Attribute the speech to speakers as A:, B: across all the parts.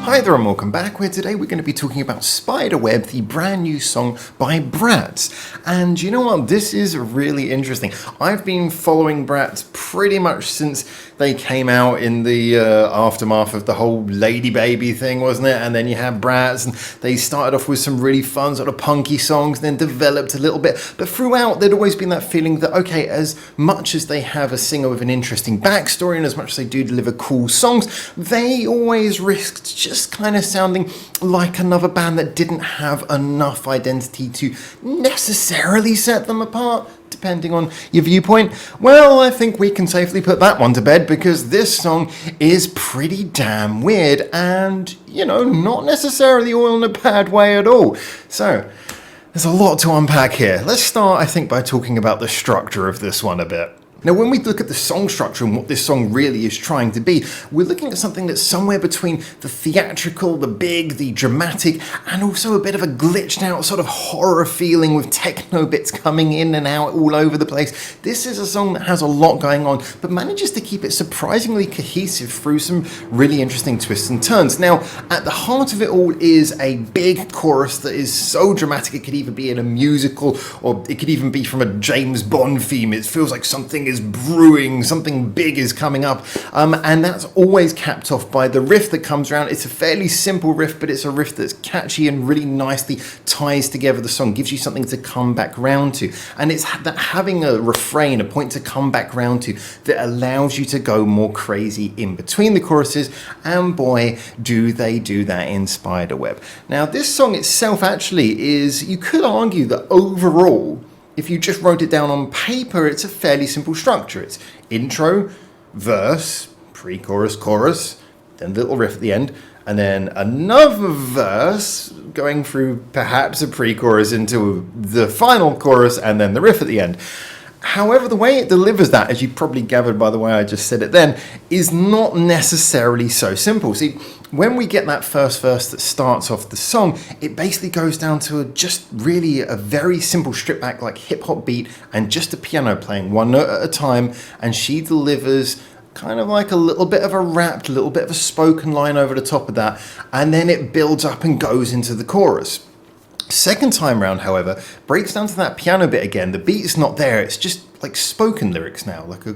A: Hi there and welcome back, where today we're going to be talking about SpiderWeb, the brand new song by Brats. And you know what, this is really interesting. I've been following Brats pretty much since they came out in the aftermath of the whole Lady Baby thing, wasn't it? And then you have Brats, and they started off with some really fun sort of punky songs, then developed a little bit. But throughout, there'd always been that feeling that, okay, as much as they have a singer with an interesting backstory, and as much as they do deliver cool songs, they always risked just kind of sounding like another band that didn't have enough identity to necessarily set them apart, depending on your viewpoint. Well, I think we can safely put that one to bed, because this song is pretty damn weird and, you know, not necessarily all in a bad way at all. So, there's a lot to unpack here. Let's start, I think, by talking about the structure of this one a bit. Now, when we look at the song structure and what this song really is trying to be, we're looking at something that's somewhere between the theatrical, the big, the dramatic, and also a bit of a glitched out sort of horror feeling with techno bits coming in and out all over the place. This is a song that has a lot going on, but manages to keep it surprisingly cohesive through some really interesting twists and turns. Now, at the heart of it all is a big chorus that is so dramatic it could either be in a musical, or it could even be from a James Bond theme. It feels like something is brewing, something big is coming up, and that's always capped off by the riff that comes around. It's a fairly simple riff, but it's a riff that's catchy and really nicely ties together the song, gives you something to come back round to, and it's that having a refrain, a point to come back round to, that allows you to go more crazy in between the choruses, and boy, do they do that in SpiderWeb. Now, this song itself actually is, you could argue that overall, if you just wrote it down on paper, it's a fairly simple structure. It's intro, verse, pre-chorus, chorus, then little riff at the end, and then another verse going through perhaps a pre-chorus into the final chorus, and then the riff at the end. However, the way it delivers that, as you probably gathered by the way I just said it then, is not necessarily so simple. See, when we get that first verse that starts off the song, it basically goes down to just really a very simple stripped back like hip hop beat and just a piano playing one note at a time, and she delivers kind of like a little bit of a rap, a little bit of a spoken line over the top of that, and then it builds up and goes into the chorus. Second time round, however, breaks down to that piano bit again. The beat is not there, it's just like spoken lyrics now, like a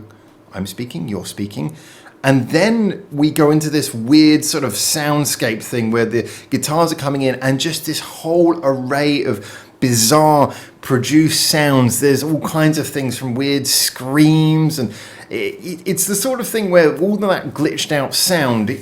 A: I'm speaking, you're speaking. And then we go into this weird sort of soundscape thing where the guitars are coming in and just this whole array of bizarre produced sounds. There's all kinds of things from weird screams, and it's the sort of thing where all of that glitched out sound,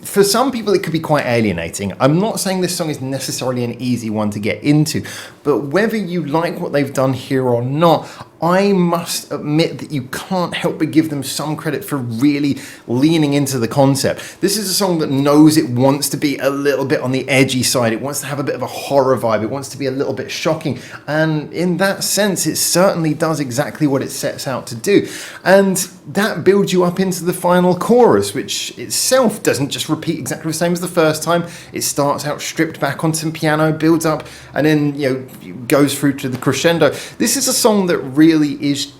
A: for some people it could be quite alienating. I'm not saying this song is necessarily an easy one to get into, but whether you like what they've done here or not, I must admit that you can't help but give them some credit for really leaning into the concept. This is a song that knows it wants to be a little bit on the edgy side. It wants to have a bit of a horror vibe. It wants to be a little bit shocking. And in that sense, it certainly does exactly what it sets out to do. And that builds you up into the final chorus, which itself doesn't just repeat exactly the same as the first time. It starts out stripped back on some piano, builds up, and then, you know, goes through to the crescendo. This is a song that really is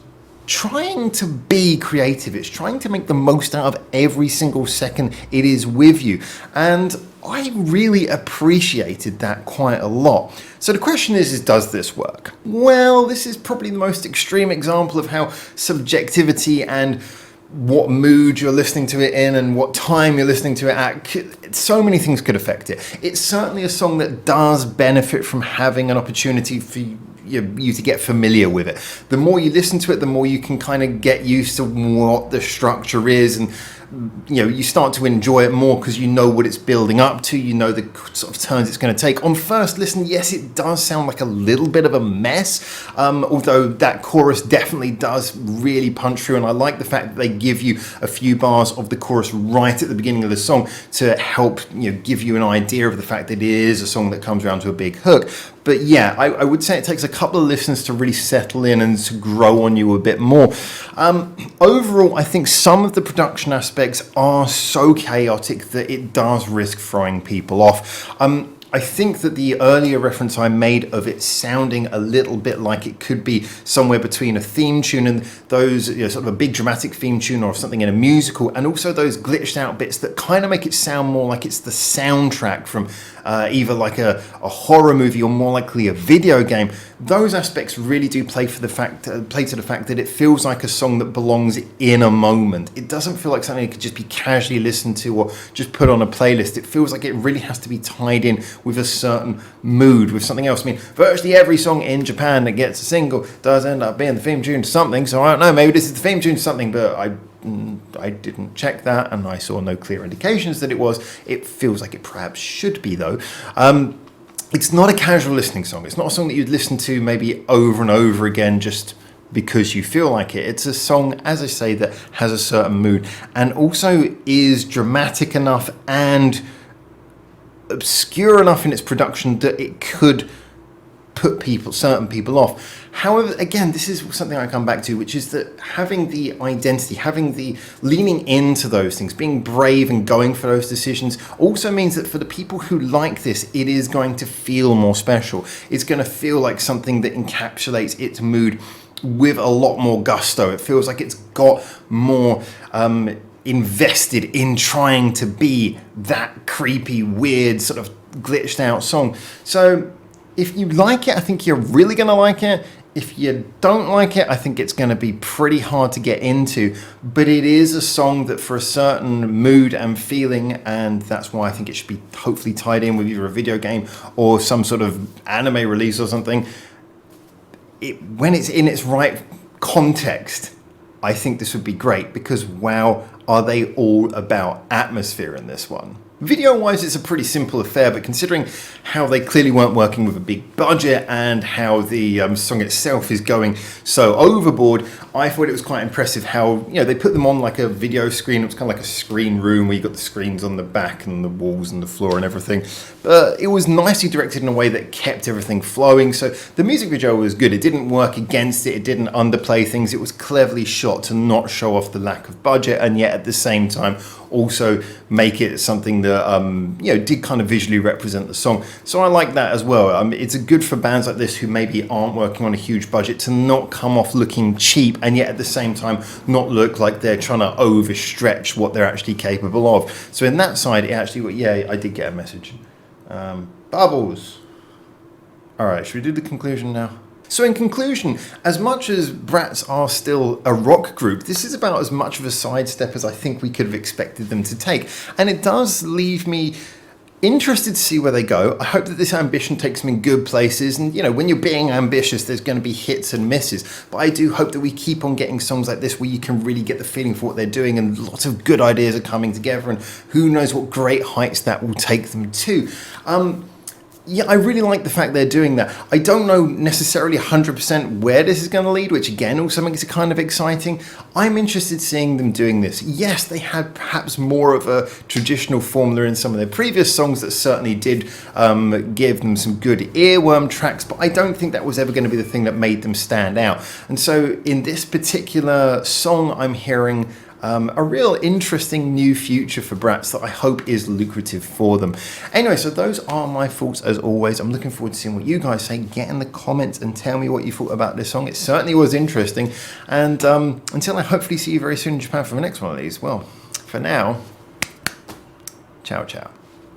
A: trying to be creative. It's trying to make the most out of every single second it is with you. And I really appreciated that quite a lot. So the question is does this work? Well, this is probably the most extreme example of how subjectivity and what mood you're listening to it in and what time you're listening to it at, so many things could affect it. It's certainly a song that does benefit from having an opportunity for you to get familiar with it. The more you listen to it, the more you can kind of get used to what the structure is, and you know, you start to enjoy it more because you know what it's building up to, you know the sort of turns it's going to take. On first listen, yes, it does sound like a little bit of a mess, although that chorus definitely does really punch through, and I like the fact that they give you a few bars of the chorus right at the beginning of the song to help, you know, give you an idea of the fact that it is a song that comes around to a big hook. But yeah, I would say it takes a couple of listens to really settle in and to grow on you a bit more. Overall, I think some of the production aspects are so chaotic that it does risk throwing people off. I think that the earlier reference I made of it sounding a little bit like it could be somewhere between a theme tune and those, sort of a big dramatic theme tune or something in a musical, and also those glitched out bits that kind of make it sound more like it's the soundtrack from either like a horror movie or more likely a video game. Those aspects really do play to the fact that it feels like a song that belongs in a moment. It doesn't feel like something that could just be casually listened to or just put on a playlist. It feels like it really has to be tied in with a certain mood, with something else. I mean, virtually every song in Japan that gets a single does end up being the theme tune to something, so I don't know, maybe this is the theme tune to something, but I didn't check that and I saw no clear indications that it was. It feels like it perhaps should be, though. It's not a casual listening song. It's not a song that you'd listen to maybe over and over again just because you feel like it. It's a song, as I say, that has a certain mood and also is dramatic enough and obscure enough in its production that it could put certain people off. However, again, this is something I come back to, which is that having the identity, having the leaning into those things, being brave and going for those decisions also means that for the people who like this, it is going to feel more special. It's going to feel like something that encapsulates its mood with a lot more gusto. It feels like it's got more invested in trying to be that creepy, weird, sort of glitched out song. So if you like it, I think you're really going to like it. If you don't like it, I think it's going to be pretty hard to get into. But it is a song that for a certain mood and feeling, and that's why I think it should be hopefully tied in with either a video game or some sort of anime release or something. When it's in its right context, I think this would be great because, wow, are they all about atmosphere in this one. Video-wise, it's a pretty simple affair, but considering how they clearly weren't working with a big budget and how the song itself is going so overboard, I thought it was quite impressive how, they put them on like a video screen. It was kind of like a screen room where you got the screens on the back and the walls and the floor and everything. But it was nicely directed in a way that kept everything flowing. So the music video was good. It didn't work against it. It didn't underplay things. It was cleverly shot to not show off the lack of budget and yet at the same time also make it something that did kind of visually represent the song. So I like that as well. It's good for bands like this who maybe aren't working on a huge budget to not come off looking cheap and yet at the same time not look like they're trying to overstretch what they're actually capable of. So in that side, it actually, I did get a message. Bubbles. All right, should we do the conclusion now? So in conclusion, as much as Brats are still a rock group, this is about as much of a sidestep as I think we could have expected them to take. And it does leave me interested to see where they go. I hope that this ambition takes them in good places. And, when you're being ambitious, there's going to be hits and misses. But I do hope that we keep on getting songs like this where you can really get the feeling for what they're doing and lots of good ideas are coming together. And who knows what great heights that will take them to. I really like the fact they're doing that. I don't know necessarily 100% where this is going to lead, which again also makes it kind of exciting. I'm interested in seeing them doing this. Yes, they had perhaps more of a traditional formula in some of their previous songs that certainly did give them some good earworm tracks, but I don't think that was ever going to be the thing that made them stand out. And so in this particular song, I'm hearing a real interesting new future for Brats that I hope is lucrative for them. Anyway, so those are my thoughts as always. I'm looking forward to seeing what you guys say. Get in the comments and tell me what you thought about this song. It certainly was interesting. And until I hopefully see you very soon in Japan for the next one of these, well, for now, ciao, ciao.